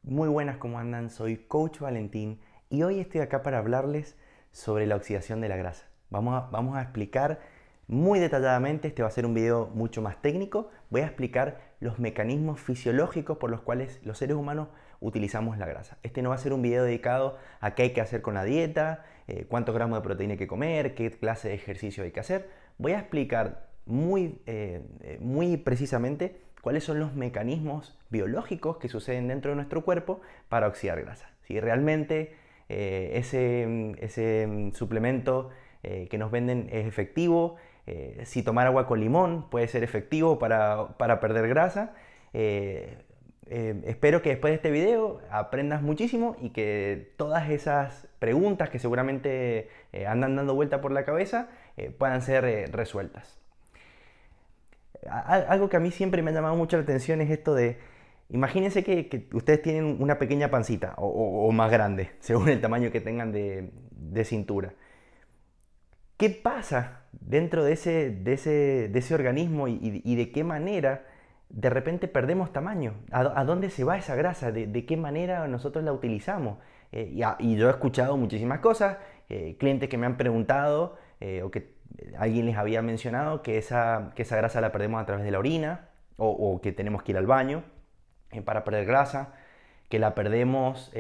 Muy buenas, ¿cómo andan? Soy Coach Valentín y hoy estoy acá para hablarles sobre la oxidación de la grasa. Vamos a explicar muy detalladamente, este va a ser un video mucho más técnico, voy a explicar los mecanismos fisiológicos por los cuales los seres humanos utilizamos la grasa. Este no va a ser un video dedicado a qué hay que hacer con la dieta, cuántos gramos de proteína hay que comer, qué clase de ejercicio hay que hacer. Voy a explicar muy precisamente cuáles son los mecanismos biológicos que suceden dentro de nuestro cuerpo para oxidar grasa. Si realmente ese suplemento que nos venden es efectivo, si tomar agua con limón puede ser efectivo para perder grasa. Espero que después de este video aprendas muchísimo y que todas esas preguntas que seguramente andan dando vuelta por la cabeza puedan ser resueltas. Algo que a mí siempre me ha llamado mucho la atención es esto de, imagínense que ustedes tienen una pequeña pancita o más grande, según el tamaño que tengan de cintura. ¿Qué pasa dentro de ese organismo y de qué manera de repente perdemos tamaño? ¿A dónde se va esa grasa? ¿De qué manera nosotros la utilizamos? Y yo he escuchado muchísimas cosas, clientes que me han preguntado o que alguien les había mencionado que esa grasa la perdemos a través de la orina o que tenemos que ir al baño para perder grasa, que la perdemos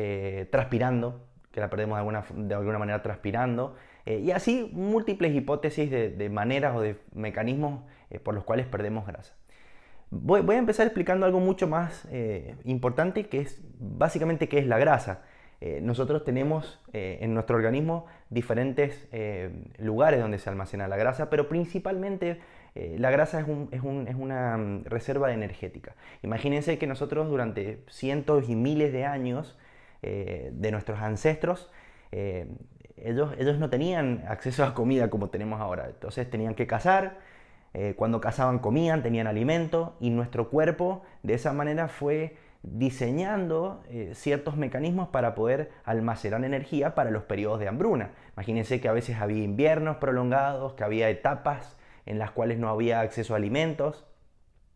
transpirando, que la perdemos de alguna manera transpirando, y así múltiples hipótesis de maneras o de mecanismos por los cuales perdemos grasa. Voy a empezar explicando algo mucho más importante, que es básicamente qué es la grasa. Nosotros tenemos en nuestro organismo diferentes lugares donde se almacena la grasa, pero principalmente la grasa es una reserva energética. Imagínense que nosotros durante cientos y miles de años de nuestros ancestros, ellos no tenían acceso a comida como tenemos ahora. Entonces tenían que cazar, cuando cazaban comían, tenían alimento, y nuestro cuerpo de esa manera fue diseñando ciertos mecanismos para poder almacenar energía para los periodos de hambruna. Imagínense que a veces había inviernos prolongados, que había etapas en las cuales no había acceso a alimentos,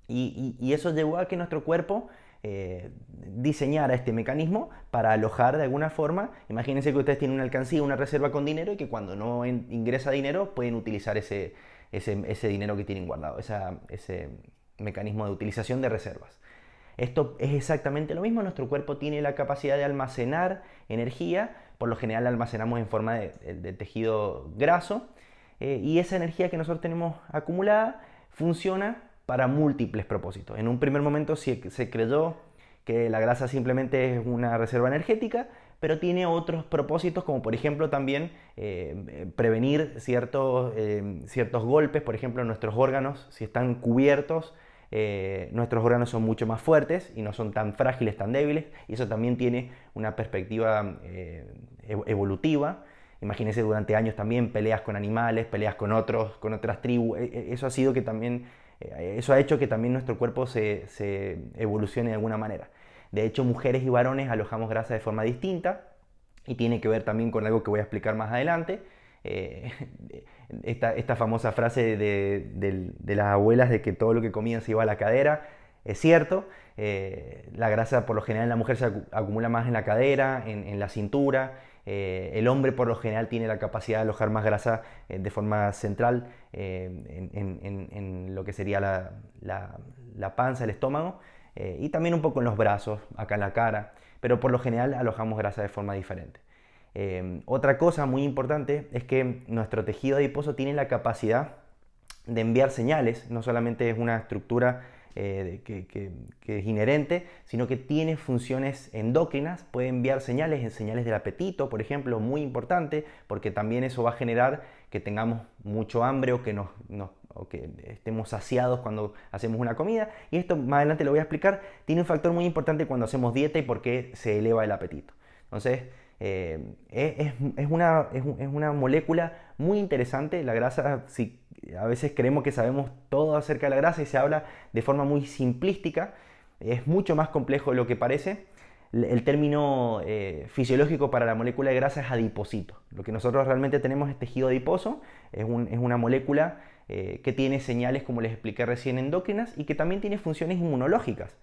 y eso llevó a que nuestro cuerpo diseñara este mecanismo para alojar de alguna forma. Imagínense que ustedes tienen una alcancía, una reserva con dinero, y que cuando no ingresa dinero pueden utilizar ese dinero que tienen guardado, ese mecanismo de utilización de reservas. Esto es exactamente lo mismo, nuestro cuerpo tiene la capacidad de almacenar energía, por lo general la almacenamos en forma de tejido graso, y esa energía que nosotros tenemos acumulada funciona para múltiples propósitos. En un primer momento se creyó que la grasa simplemente es una reserva energética, pero tiene otros propósitos, como por ejemplo también prevenir ciertos golpes. Por ejemplo, nuestros órganos, si están cubiertos, nuestros órganos son mucho más fuertes y no son tan frágiles, tan débiles, y eso también tiene una perspectiva evolutiva. Imagínense durante años también peleas con animales, peleas con otras tribus. Eso ha hecho que también nuestro cuerpo se evolucione de alguna manera. De hecho, mujeres y varones alojamos grasa de forma distinta, y tiene que ver también con algo que voy a explicar más adelante. Eh, esta famosa frase de las abuelas de que todo lo que comían se iba a la cadera, es cierto. La grasa por lo general en la mujer se acumula más en la cadera, en la cintura. El hombre por lo general tiene la capacidad de alojar más grasa de forma central en lo que sería la panza, el estómago, y también un poco en los brazos, acá en la cara, pero por lo general alojamos grasa de forma diferente. Otra cosa muy importante es que nuestro tejido adiposo tiene la capacidad de enviar señales. No solamente es una estructura que es inherente, sino que tiene funciones endócrinas. Puede enviar señales del apetito, por ejemplo, muy importante, porque también eso va a generar que tengamos mucho hambre o que estemos saciados cuando hacemos una comida. Y esto más adelante lo voy a explicar. Tiene un factor muy importante cuando hacemos dieta y por qué se eleva el apetito. Entonces, es una molécula muy interesante. La grasa, si a veces creemos que sabemos todo acerca de la grasa y se habla de forma muy simplística, es mucho más complejo de lo que parece. El término fisiológico para la molécula de grasa es adiposito. Lo que nosotros realmente tenemos es tejido adiposo, es una molécula que tiene señales, como les expliqué recién, endócrinas, y que también tiene funciones inmunológicas.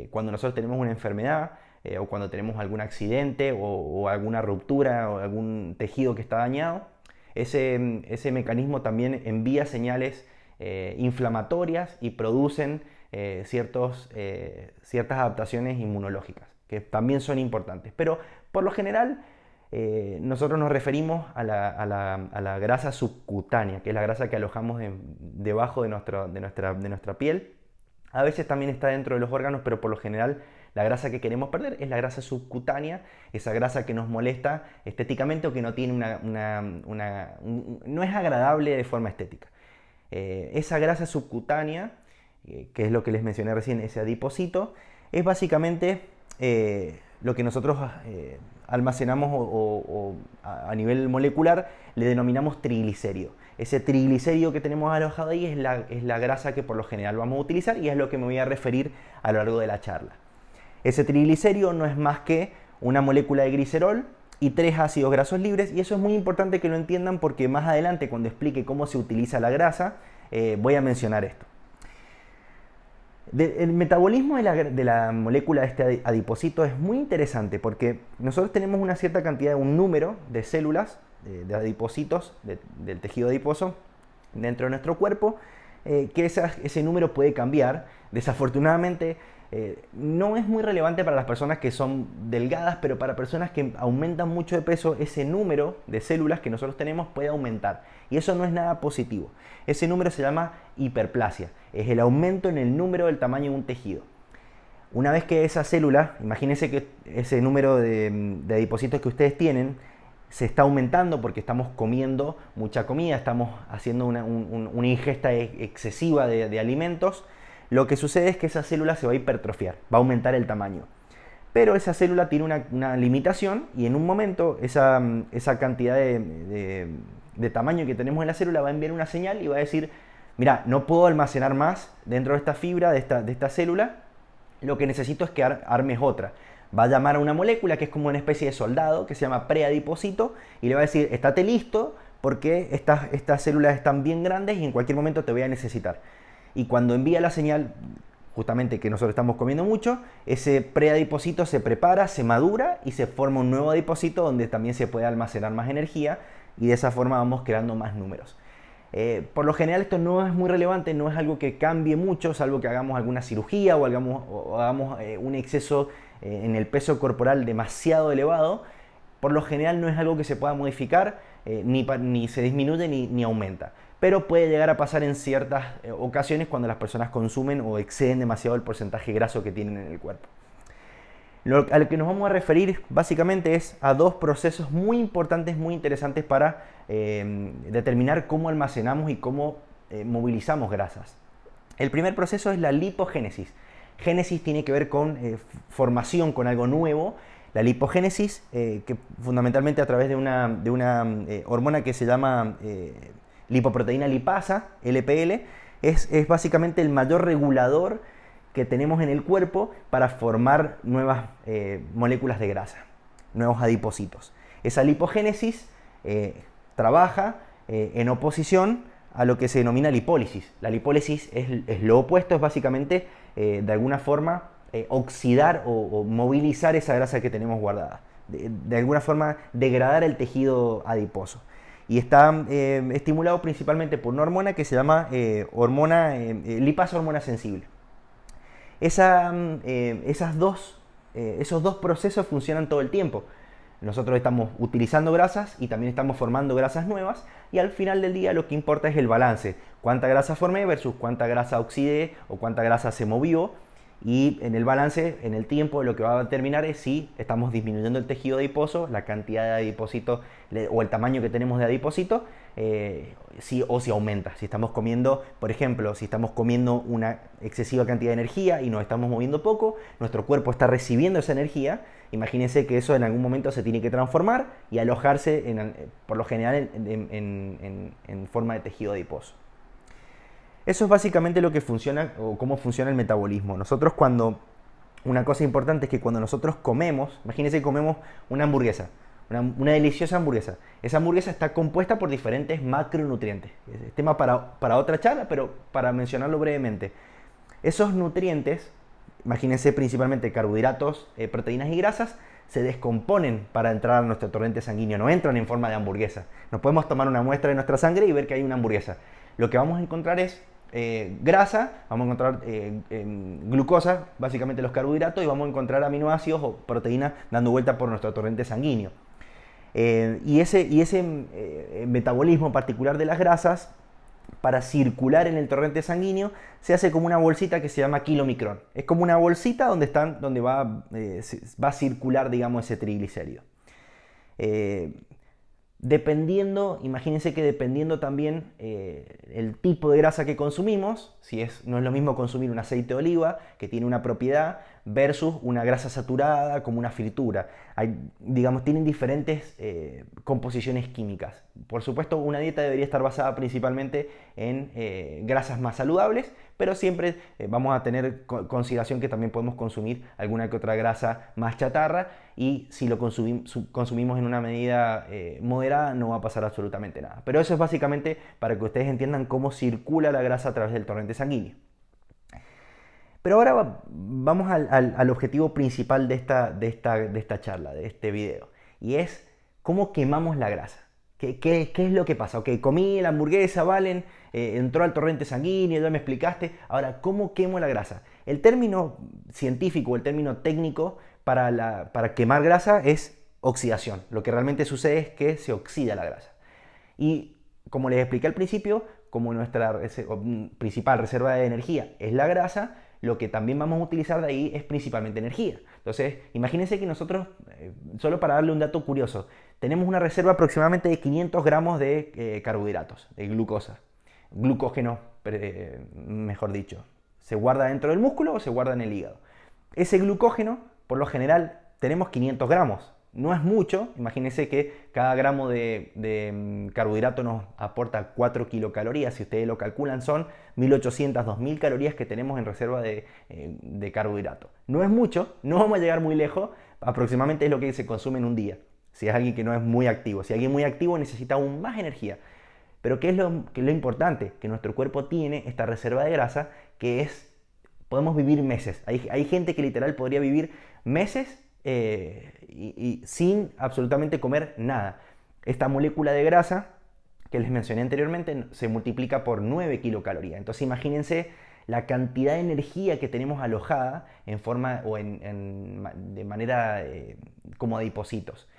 Cuando nosotros tenemos una enfermedad, o cuando tenemos algún accidente o alguna ruptura o algún tejido que está dañado. Ese mecanismo también envía señales inflamatorias y producen ciertas adaptaciones inmunológicas, que también son importantes. Pero por lo general nosotros nos referimos a la grasa subcutánea, que es la grasa que alojamos debajo de nuestra piel. A veces también está dentro de los órganos, pero por lo general la grasa que queremos perder es la grasa subcutánea, esa grasa que nos molesta estéticamente o que no tiene no es agradable de forma estética. Esa grasa subcutánea, que es lo que les mencioné recién, ese adiposito, es básicamente lo que nosotros almacenamos o a nivel molecular le denominamos triglicérido. Ese triglicérido que tenemos alojado ahí es la grasa que por lo general vamos a utilizar y es lo que me voy a referir a lo largo de la charla. Ese triglicérido no es más que una molécula de glicerol y 3 ácidos grasos libres, y eso es muy importante que lo entiendan porque más adelante, cuando explique cómo se utiliza la grasa, voy a mencionar esto. El metabolismo de la molécula de este adiposito es muy interesante porque nosotros tenemos una cierta cantidad, un número de células, de adipocitos, del tejido adiposo dentro de nuestro cuerpo, que ese número puede cambiar. Desafortunadamente no es muy relevante para las personas que son delgadas, pero para personas que aumentan mucho de peso, ese número de células que nosotros tenemos puede aumentar. Y eso no es nada positivo. Ese número se llama hiperplasia. Es el aumento en el número del tamaño de un tejido. Una vez que esa célula, imagínense que ese número de adipocitos que ustedes tienen, se está aumentando porque estamos comiendo mucha comida, estamos haciendo una ingesta excesiva de alimentos. Lo que sucede es que esa célula se va a hipertrofiar, va a aumentar el tamaño. Pero esa célula tiene una limitación y en un momento esa cantidad de tamaño que tenemos en la célula va a enviar una señal y va a decir, mira, no puedo almacenar más dentro de esta fibra, de esta célula, lo que necesito es que armes otra. Va a llamar a una molécula que es como una especie de soldado que se llama preadiposito y le va a decir, estate listo porque estas células están bien grandes y en cualquier momento te voy a necesitar. Y cuando envía la señal, justamente que nosotros estamos comiendo mucho, ese preadiposito se prepara, se madura y se forma un nuevo adiposito donde también se puede almacenar más energía y de esa forma vamos creando más números. Por lo general esto no es muy relevante, no es algo que cambie mucho, salvo que hagamos alguna cirugía o hagamos un exceso en el peso corporal demasiado elevado. Por lo general no es algo que se pueda modificar, ni se disminuye ni aumenta. Pero puede llegar a pasar en ciertas ocasiones cuando las personas consumen o exceden demasiado el porcentaje graso que tienen en el cuerpo. A lo que nos vamos a referir básicamente es a dos procesos muy importantes, muy interesantes para determinar cómo almacenamos y cómo movilizamos grasas. El primer proceso es la lipogénesis. Génesis tiene que ver con formación, con algo nuevo. La lipogénesis, que fundamentalmente a través de una hormona que se llama lipoproteína lipasa, LPL, es básicamente el mayor regulador que tenemos en el cuerpo para formar nuevas moléculas de grasa, nuevos adipocitos. Esa lipogénesis trabaja en oposición a lo que se denomina lipólisis. La lipólisis es lo opuesto, es básicamente de alguna forma oxidar o movilizar esa grasa que tenemos guardada, de alguna forma degradar el tejido adiposo. Y está estimulado principalmente por una hormona que se llama lipasa hormona sensible. Esos dos procesos funcionan todo el tiempo. Nosotros estamos utilizando grasas y también estamos formando grasas nuevas y al final del día lo que importa es el balance. Cuánta grasa formé versus cuánta grasa oxidé o cuánta grasa se movió, y en el balance, en el tiempo, lo que va a determinar es si estamos disminuyendo el tejido adiposo, la cantidad de adipocito o el tamaño que tenemos de adipocito, o si aumenta. Si estamos comiendo, por ejemplo, si estamos comiendo una excesiva cantidad de energía y nos estamos moviendo poco, nuestro cuerpo está recibiendo esa energía. Imagínense que eso en algún momento se tiene que transformar y alojarse, por lo general, en forma de tejido adiposo. Eso es básicamente lo que funciona o cómo funciona el metabolismo. Una cosa importante es que cuando nosotros comemos, imagínense que comemos una hamburguesa, una deliciosa hamburguesa. Esa hamburguesa está compuesta por diferentes macronutrientes. Es tema para otra charla, pero para mencionarlo brevemente. Esos nutrientes imagínense principalmente carbohidratos, proteínas y grasas, se descomponen para entrar a nuestro torrente sanguíneo, no entran en forma de hamburguesa. No podemos tomar una muestra de nuestra sangre y ver que hay una hamburguesa. Lo que vamos a encontrar es grasa, vamos a encontrar glucosa, básicamente los carbohidratos, y vamos a encontrar aminoácidos o proteínas dando vuelta por nuestro torrente sanguíneo. Y ese metabolismo particular de las grasas, para circular en el torrente sanguíneo, se hace como una bolsita que se llama kilomicrón. Es como una bolsita donde va a circular, digamos, ese triglicérido. Imagínense que dependiendo también el tipo de grasa que consumimos, no es lo mismo consumir un aceite de oliva, que tiene una propiedad, versus una grasa saturada como una fritura. Tienen diferentes composiciones químicas. Por supuesto, una dieta debería estar basada principalmente en grasas más saludables, pero siempre vamos a tener consideración que también podemos consumir alguna que otra grasa más chatarra, y si lo consumimos en una medida moderada no va a pasar absolutamente nada. Pero eso es básicamente para que ustedes entiendan cómo circula la grasa a través del torrente sanguíneo. Pero ahora vamos al objetivo principal de esta charla, de este video, y es cómo quemamos la grasa. ¿Qué es lo que pasa? Ok, comí la hamburguesa, Valen, entró al torrente sanguíneo, ya me explicaste. Ahora, ¿cómo quemo la grasa? El término científico, el término técnico para quemar grasa es oxidación. Lo que realmente sucede es que se oxida la grasa. Y como les expliqué al principio, como nuestra principal reserva de energía es la grasa, lo que también vamos a utilizar de ahí es principalmente energía. Entonces, imagínense que nosotros, solo para darle un dato curioso, tenemos una reserva aproximadamente de 500 gramos de carbohidratos, de glucosa. Glucógeno, mejor dicho. ¿Se guarda dentro del músculo o se guarda en el hígado? Ese glucógeno, por lo general, tenemos 500 gramos. No es mucho, imagínense que cada gramo de carbohidrato nos aporta 4 kilocalorías. Si ustedes lo calculan, son 1800, 2000 calorías que tenemos en reserva de carbohidrato. No es mucho, no vamos a llegar muy lejos, aproximadamente es lo que se consume en un día, si es alguien que no es muy activo. Si alguien muy activo necesita aún más energía. Pero ¿qué es lo importante? Que nuestro cuerpo tiene esta reserva de grasa podemos vivir meses. Hay gente que literal podría vivir meses y sin absolutamente comer nada. Esta molécula de grasa que les mencioné anteriormente se multiplica por 9 kilocalorías. Entonces imagínense la cantidad de energía que tenemos alojada en forma o de manera como adipocitos.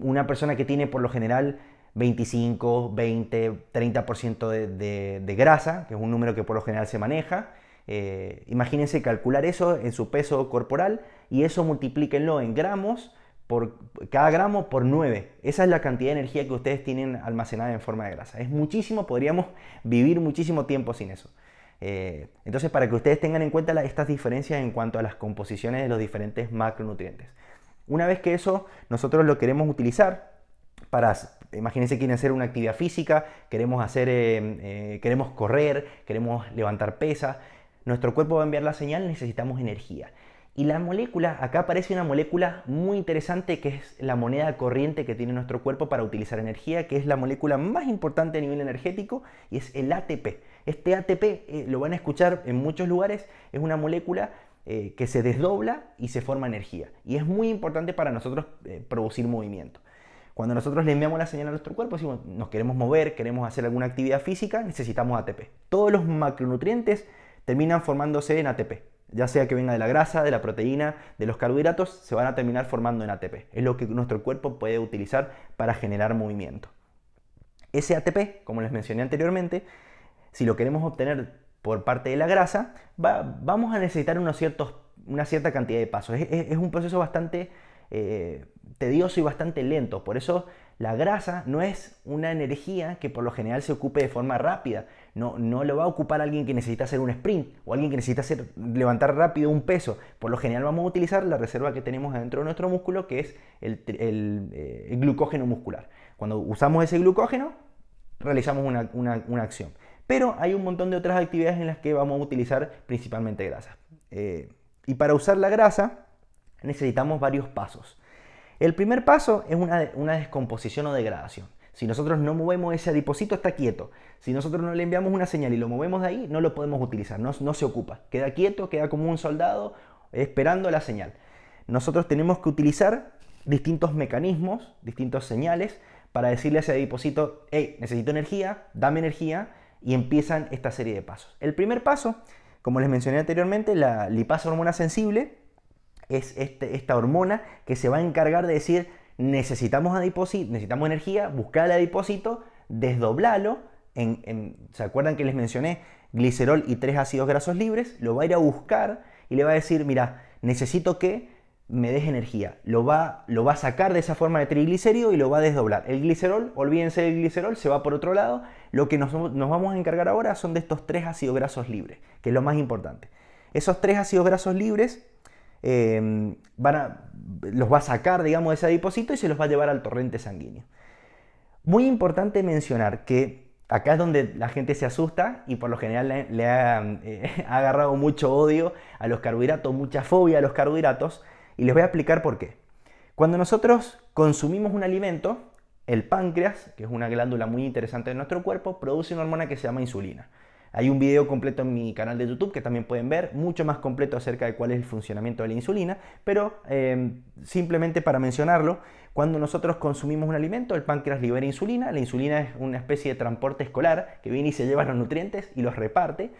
Una persona que tiene por lo general 25, 20, 30% de grasa, que es un número que por lo general se maneja. Imagínense calcular eso en su peso corporal y eso multiplíquenlo en gramos, cada gramo por 9. Esa es la cantidad de energía que ustedes tienen almacenada en forma de grasa. Es muchísimo, podríamos vivir muchísimo tiempo sin eso. Entonces, para que ustedes tengan en cuenta estas diferencias en cuanto a las composiciones de los diferentes macronutrientes. Una vez que eso nosotros lo queremos utilizar imagínense que quieren hacer una actividad física, queremos correr, queremos levantar pesas, nuestro cuerpo va a enviar la señal, necesitamos energía. Y la molécula, acá aparece una molécula muy interesante que es la moneda corriente que tiene nuestro cuerpo para utilizar energía, que es la molécula más importante a nivel energético, y es el ATP. Este ATP, lo van a escuchar en muchos lugares, es una molécula que se desdobla y se forma energía. Y es muy importante para nosotros producir movimiento. Cuando nosotros le enviamos la señal a nuestro cuerpo, si nos queremos mover, queremos hacer alguna actividad física, necesitamos ATP. Todos los macronutrientes terminan formándose en ATP. Ya sea que venga de la grasa, de la proteína, de los carbohidratos, se van a terminar formando en ATP. Es lo que nuestro cuerpo puede utilizar para generar movimiento. Ese ATP, como les mencioné anteriormente, si lo queremos obtener por parte de la grasa, vamos a necesitar una cierta cantidad de pasos. Es un proceso bastante tedioso y bastante lento. Por eso la grasa no es una energía que por lo general se ocupe de forma rápida. No lo va a ocupar alguien que necesita hacer un sprint o alguien que necesita levantar rápido un peso. Por lo general vamos a utilizar la reserva que tenemos dentro de nuestro músculo, que es el glucógeno muscular. Cuando usamos ese glucógeno, realizamos una acción. Pero hay un montón de otras actividades en las que vamos a utilizar principalmente grasa. Y para usar la grasa necesitamos varios pasos. El primer paso es una descomposición o degradación. Si nosotros no movemos ese adipocito, está quieto. Si nosotros no le enviamos una señal y lo movemos de ahí, no lo podemos utilizar, no se ocupa. Queda quieto, queda como un soldado esperando la señal. Nosotros tenemos que utilizar distintos mecanismos, distintas señales, para decirle a ese adipocito, hey, necesito energía, dame energía, y empiezan esta serie de pasos. El primer paso, como les mencioné anteriormente, la lipasa hormona sensible, es esta hormona que se va a encargar de decir, necesitamos energía, buscar el adipocito, desdoblarlo, ¿se acuerdan que les mencioné glicerol y 3 ácidos grasos libres? Lo va a ir a buscar y le va a decir, mira, necesito que me des energía. Lo va a sacar de esa forma de triglicérido y lo va a desdoblar. El glicerol, olvídense del glicerol, se va por otro lado. Lo que nos vamos a encargar ahora son de estos 3 ácidos grasos libres, que es lo más importante. Esos 3 ácidos grasos libres los va a sacar, digamos, de ese adipocito y se los va a llevar al torrente sanguíneo. Muy importante mencionar que acá es donde la gente se asusta y por lo general le ha agarrado mucho odio a los carbohidratos, mucha fobia a los carbohidratos, y les voy a explicar por qué. Cuando nosotros consumimos un alimento, el páncreas, que es una glándula muy interesante de nuestro cuerpo, produce una hormona que se llama insulina. Hay un video completo en mi canal de YouTube que también pueden ver, mucho más completo acerca de cuál es el funcionamiento de la insulina, pero simplemente para mencionarlo, cuando nosotros consumimos un alimento, el páncreas libera insulina. La insulina es una especie de transporte escolar que viene y se lleva los nutrientes y los reparte.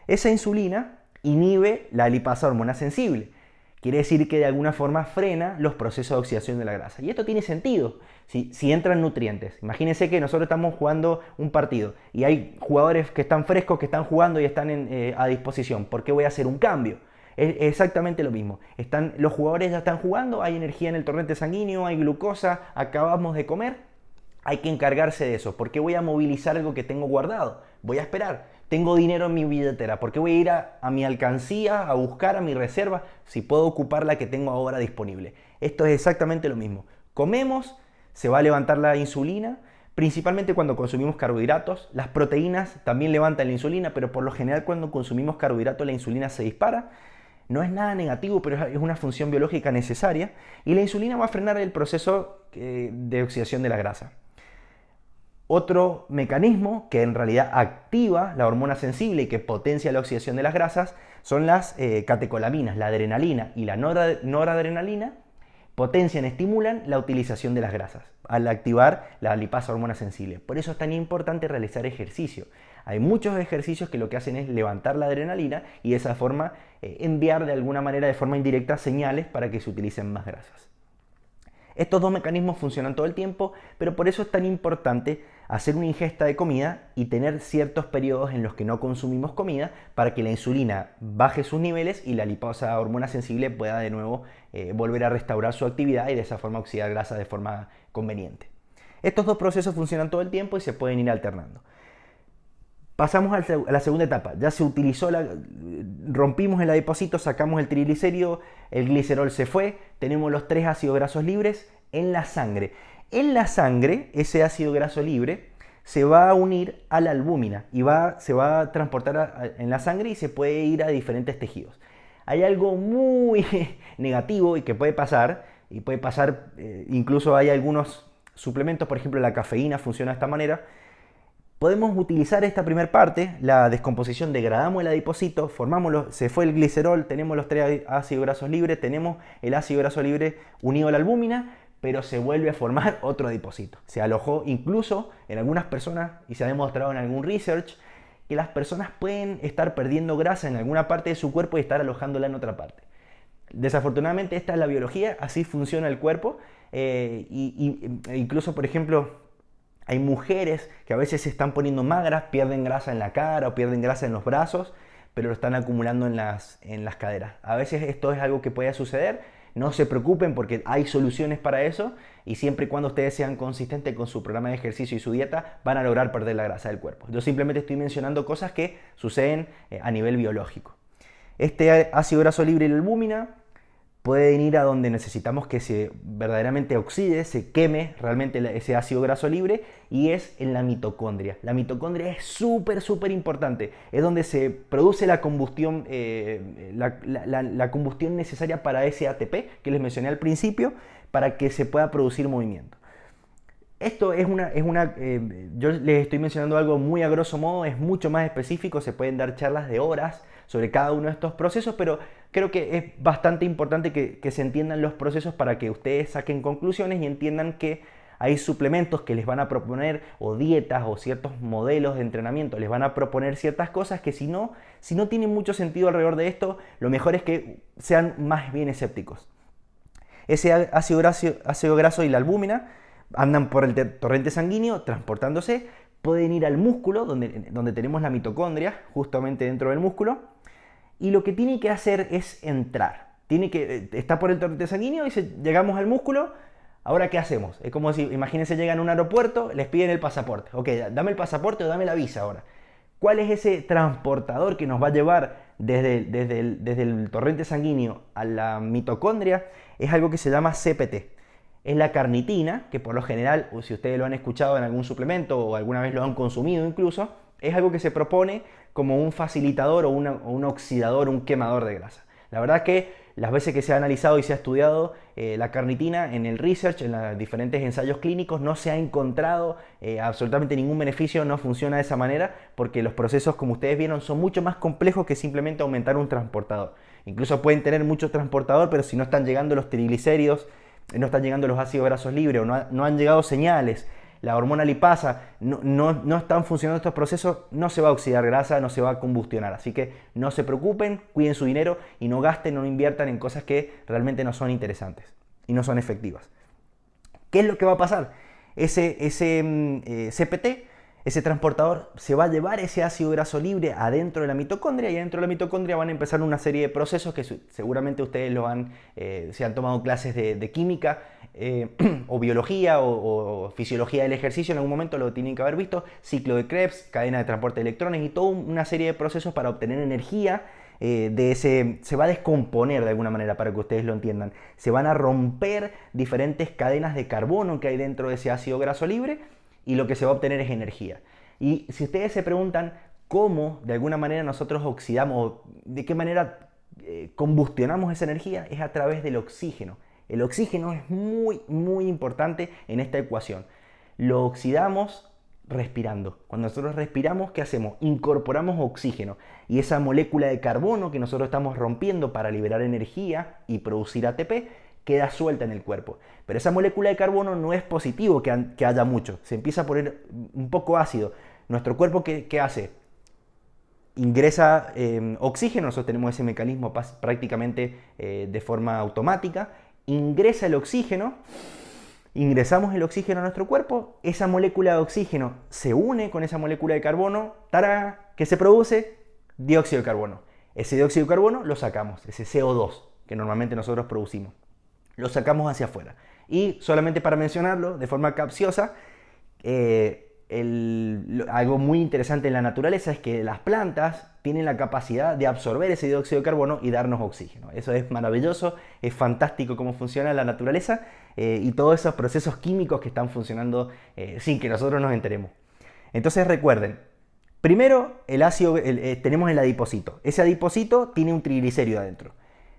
Esa insulina inhibe la lipasa hormona sensible. Quiere decir que de alguna forma frena los procesos de oxidación de la grasa. Y esto tiene sentido si entran nutrientes. Imagínense que nosotros estamos jugando un partido y hay jugadores que están frescos, que están jugando y están a disposición. ¿Por qué voy a hacer un cambio? Es exactamente lo mismo. Los jugadores ya están jugando, hay energía en el torrente sanguíneo, hay glucosa, acabamos de comer. Hay que encargarse de eso. ¿Por qué voy a movilizar algo que tengo guardado? Voy a esperar. Tengo dinero en mi billetera. ¿Por qué voy a ir a mi alcancía a buscar a mi reserva si puedo ocupar la que tengo ahora disponible? Esto es exactamente lo mismo. Comemos, se va a levantar la insulina, principalmente cuando consumimos carbohidratos. Las proteínas también levantan la insulina, pero por lo general cuando consumimos carbohidratos la insulina se dispara. No es nada negativo, pero es una función biológica necesaria. Y la insulina va a frenar el proceso de oxidación de la grasa. Otro mecanismo que en realidad activa la hormona sensible y que potencia la oxidación de las grasas son las catecolaminas, la adrenalina y la noradrenalina, potencian, estimulan la utilización de las grasas al activar la lipasa hormona sensible. Por eso es tan importante realizar ejercicio. Hay muchos ejercicios que lo que hacen es levantar la adrenalina y de esa forma enviar de alguna manera, de forma indirecta, señales para que se utilicen más grasas. Estos dos mecanismos funcionan todo el tiempo, pero por eso es tan importante hacer una ingesta de comida y tener ciertos periodos en los que no consumimos comida para que la insulina baje sus niveles y la lipasa hormona sensible pueda de nuevo volver a restaurar su actividad y de esa forma oxidar grasa de forma conveniente. Estos dos procesos funcionan todo el tiempo y se pueden ir alternando. Pasamos a la segunda etapa. Ya se utilizó, rompimos el adipocito, sacamos el triglicérido, el glicerol se fue, tenemos los 3 ácidos grasos libres en la sangre. En la sangre, ese ácido graso libre se va a unir a la albúmina y se va a transportar en la sangre y se puede ir a diferentes tejidos. Hay algo muy negativo y que puede pasar, incluso hay algunos suplementos, por ejemplo la cafeína funciona de esta manera. Podemos utilizar esta primera parte, la descomposición, degradamos el adipocito, se fue el glicerol, tenemos los 3 ácidos grasos libres, tenemos el ácido graso libre unido a la albúmina, pero se vuelve a formar otro adipocito. Se alojó incluso en algunas personas, y se ha demostrado en algún research, que las personas pueden estar perdiendo grasa en alguna parte de su cuerpo y estar alojándola en otra parte. Desafortunadamente esta es la biología, así funciona el cuerpo, incluso por ejemplo, hay mujeres que a veces se están poniendo magras, pierden grasa en la cara o pierden grasa en los brazos, pero lo están acumulando en las caderas. A veces esto es algo que puede suceder, no se preocupen porque hay soluciones para eso y siempre y cuando ustedes sean consistentes con su programa de ejercicio y su dieta van a lograr perder la grasa del cuerpo. Yo simplemente estoy mencionando cosas que suceden a nivel biológico. Este ácido graso libre y la albúmina pueden ir a donde necesitamos que se verdaderamente oxide, se queme realmente ese ácido graso libre y es en la mitocondria. La mitocondria es súper importante, es donde se produce la combustión, la combustión necesaria para ese ATP que les mencioné al principio para que se pueda producir movimiento. Esto yo les estoy mencionando algo muy a grosso modo, es mucho más específico, se pueden dar charlas de horas sobre cada uno de estos procesos, pero creo que es bastante importante que se entiendan los procesos para que ustedes saquen conclusiones y entiendan que hay suplementos que les van a proponer, o dietas, o ciertos modelos de entrenamiento, les van a proponer ciertas cosas que si no tienen mucho sentido alrededor de esto, lo mejor es que sean más bien escépticos. Ese ácido graso y la albúmina andan por el torrente sanguíneo transportándose, pueden ir al músculo, donde tenemos la mitocondria, justamente dentro del músculo, y lo que tiene que hacer es entrar. Está por el torrente sanguíneo y llegamos al músculo. Ahora, ¿qué hacemos? Es como si, imagínense, llegan a un aeropuerto, les piden el pasaporte. Ok, dame el pasaporte o dame la visa ahora. ¿Cuál es ese transportador que nos va a llevar desde el torrente sanguíneo a la mitocondria? Es algo que se llama CPT. Es la carnitina, que por lo general, o si ustedes lo han escuchado en algún suplemento o alguna vez lo han consumido incluso, es algo que se propone como un facilitador o un oxidador, un quemador de grasa. La verdad que las veces que se ha analizado y se ha estudiado la carnitina en el research, en los diferentes ensayos clínicos, no se ha encontrado absolutamente ningún beneficio, no funciona de esa manera, porque los procesos, como ustedes vieron, son mucho más complejos que simplemente aumentar un transportador. Incluso pueden tener mucho transportador, pero si no están llegando los triglicéridos, no están llegando los ácidos grasos libres, o no han llegado señales, la hormona lipasa, no están funcionando estos procesos, no se va a oxidar grasa, no se va a combustionar. Así que no se preocupen, cuiden su dinero y no gasten, no inviertan en cosas que realmente no son interesantes y no son efectivas. ¿Qué es lo que va a pasar? Ese CPT, ese transportador, se va a llevar ese ácido graso libre adentro de la mitocondria, y adentro de la mitocondria van a empezar una serie de procesos que seguramente ustedes si han tomado clases de química o biología o fisiología del ejercicio, en algún momento lo tienen que haber visto: ciclo de Krebs, cadena de transporte de electrones y toda una serie de procesos para obtener energía. Se va a descomponer de alguna manera, para que ustedes lo entiendan. Se van a romper diferentes cadenas de carbono que hay dentro de ese ácido graso libre, y lo que se va a obtener es energía. Y si ustedes se preguntan cómo de alguna manera nosotros oxidamos, de qué manera combustionamos esa energía, es a través del oxígeno. El oxígeno es muy, muy importante en esta ecuación. Lo oxidamos respirando. Cuando nosotros respiramos, ¿qué hacemos? Incorporamos oxígeno, y esa molécula de carbono que nosotros estamos rompiendo para liberar energía y producir ATP queda suelta en el cuerpo. Pero esa molécula de carbono no es positivo que haya mucho, se empieza a poner un poco ácido. Nuestro cuerpo, ¿qué hace? Ingresa oxígeno, nosotros tenemos ese mecanismo prácticamente de forma automática. Ingresa el oxígeno, ingresamos el oxígeno a nuestro cuerpo, esa molécula de oxígeno se une con esa molécula de carbono, ¡tará!, ¿qué se produce? Dióxido de carbono. Ese dióxido de carbono lo sacamos, ese CO2 que normalmente nosotros producimos, lo sacamos hacia afuera. Y solamente para mencionarlo de forma capciosa, algo muy interesante en la naturaleza es que las plantas tienen la capacidad de absorber ese dióxido de carbono y darnos oxígeno. Eso es maravilloso, es fantástico cómo funciona la naturaleza y todos esos procesos químicos que están funcionando sin que nosotros nos enteremos. Entonces recuerden, primero tenemos el adipocito. Ese adipocito tiene un triglicérido adentro.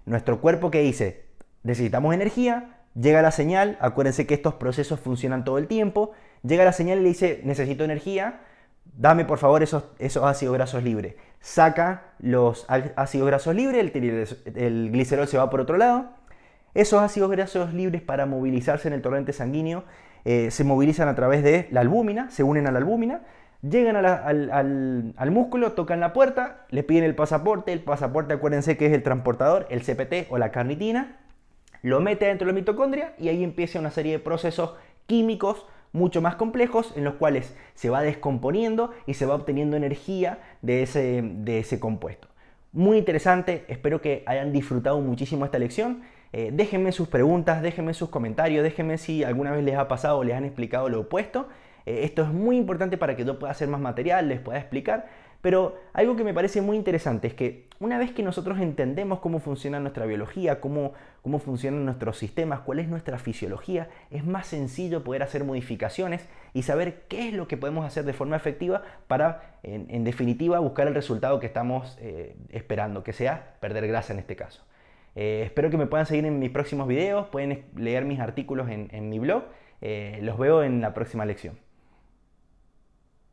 Nuestro cuerpo, ¿qué dice? Necesitamos energía, llega la señal, acuérdense que estos procesos funcionan todo el tiempo, llega la señal y le dice: necesito energía, dame por favor esos ácidos grasos libres. Saca los ácidos grasos libres, el glicerol se va por otro lado. Esos ácidos grasos libres, para movilizarse en el torrente sanguíneo, se movilizan a través de la albúmina, se unen a la albúmina, llegan al músculo, tocan la puerta, le piden el pasaporte, acuérdense que es el transportador, el CPT o la carnitina, lo mete dentro de la mitocondria y ahí empieza una serie de procesos químicos mucho más complejos, en los cuales se va descomponiendo y se va obteniendo energía de ese compuesto. Muy interesante, espero que hayan disfrutado muchísimo esta lección. Déjenme sus preguntas, déjenme sus comentarios, déjenme si alguna vez les ha pasado o les han explicado lo opuesto. Esto es muy importante para que yo pueda hacer más material, les pueda explicar. Pero algo que me parece muy interesante es que una vez que nosotros entendemos cómo funciona nuestra biología, cómo funcionan nuestros sistemas, cuál es nuestra fisiología, es más sencillo poder hacer modificaciones y saber qué es lo que podemos hacer de forma efectiva para, en definitiva, buscar el resultado que estamos esperando, que sea perder grasa en este caso. Espero que me puedan seguir en mis próximos videos, pueden leer mis artículos en mi blog. Los veo en la próxima lección.